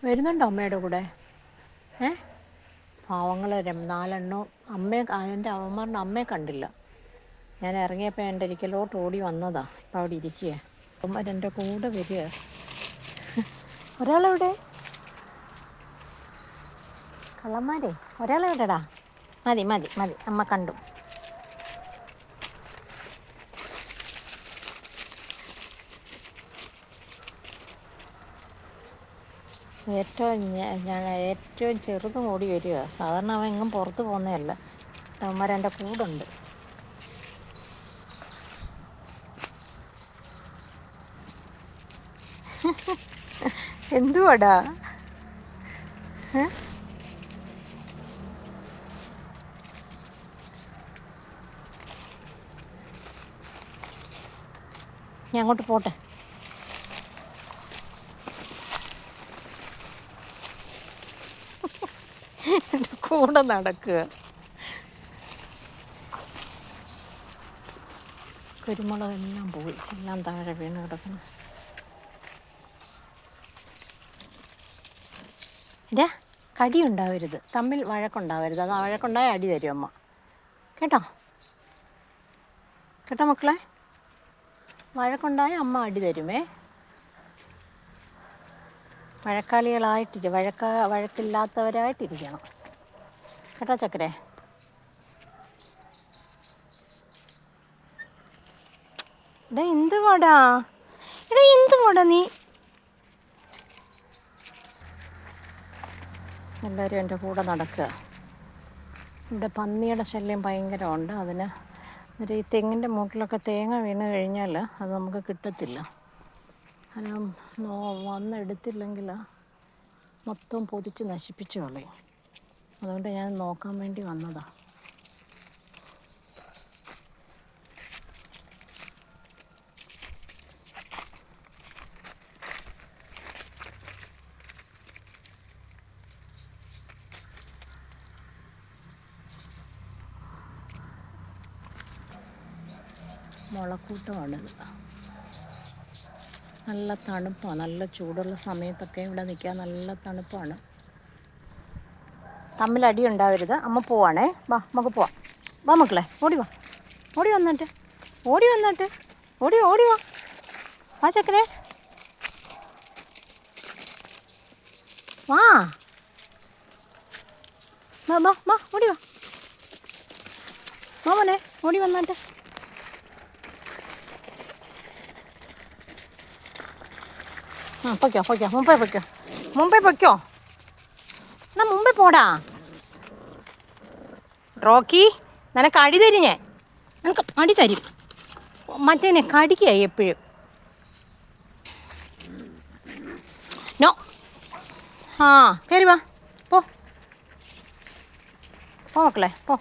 വരുന്നുണ്ടോ അമ്മയുടെ കൂടെ? ഏ പാവങ്ങൾ 4 അമ്മയെ എൻ്റെ അവന്മാരുടെ അമ്മയെ കണ്ടില്ല. ഞാൻ ഇറങ്ങിയപ്പോൾ എൻ്റെ ഒരിക്കലോട്ട് ഓടി വന്നതാ. ഇപ്പം അവിടെ ഇരിക്കുക. അവന്മാരെൻ്റെ കൂടെ വരിക. ഒരാളെവിടെ? കള്ളന്മാരെ ഒരാളെവിടെടാ? മതി മതി മതി, അമ്മ കണ്ടു. ഏറ്റവും ചെറുതും ഓടി വരിക. സാധാരണ അവൻ എങ്ങും പുറത്ത് പോകുന്നതല്ല. അവന്മാരെൻ്റെ കൂടുണ്ട്. എന്തുവാടാ? ഞാൻ അങ്ങോട്ട് പോട്ടെ. കൂടെ നടക്കുക. കുരുമുളകെല്ലാം പോയി, എല്ലാം താഴെ വീണ് കിടക്കണം. ഇടാ, കടി ഉണ്ടാവരുത്, തമ്മിൽ വഴക്കുണ്ടാവരുത്. അത് വഴക്കുണ്ടായ അടി തരും അമ്മ. കേട്ടോ കേട്ടോ മക്കളെ, വഴക്കുണ്ടായ അമ്മ അടി തരുമേ. വഴക്കില്ലാത്തവരായിട്ടിരിക്കണം കേട്ടോ ചക്കരെ. എടാ എന്തുവാടാ, നീ? എല്ലാവരും എൻ്റെ കൂടെ നടക്കുക. ഇവിടെ പന്നിയുടെ ശല്യം ഭയങ്കരമുണ്ട്. അതിന് ഈ തെങ്ങിൻ്റെ മൂട്ടിലൊക്കെ തേങ്ങ വീണ് കഴിഞ്ഞാൽ അത് നമുക്ക് കിട്ടത്തില്ല. കാരണം വന്നെടുത്തില്ലെങ്കിൽ മൊത്തം പൊതിച്ച് നശിപ്പിച്ച് കളയും. അതുകൊണ്ട് ഞാൻ നോക്കാൻ വേണ്ടി വന്നതാണ്. മുളക്കൂട്ടമാണിത്. നല്ല തണുപ്പാണ്. നല്ല ചൂടുള്ള സമയത്തൊക്കെ ഇവിടെ നിൽക്കാൻ നല്ല തണുപ്പാണ്. തമ്മിലടി ഉണ്ടാവരുത്. അമ്മ പോവാണേ. വാ, നമുക്ക് പോവാം. വാ മക്കളെ, ഓടി വാ. ഓടി വന്നിട്ട് ഓടി വാ. വാ ചക്കരെ, വാ ഓടി വാ. മോനെ ഓടി വന്നിട്ട്. പൊയ്ക്കോ, മുമ്പേ പൊയ്ക്കോ. എന്നാ മുമ്പേ പോടാ. റോക്കി, നിനക്ക് അടി തരും ഞാൻ. നിനക്ക് അടി തരും. മറ്റേനെ കടിക്കായി എപ്പോഴും. നോ, കയറി വാ. പോ മക്കളെ, പോ.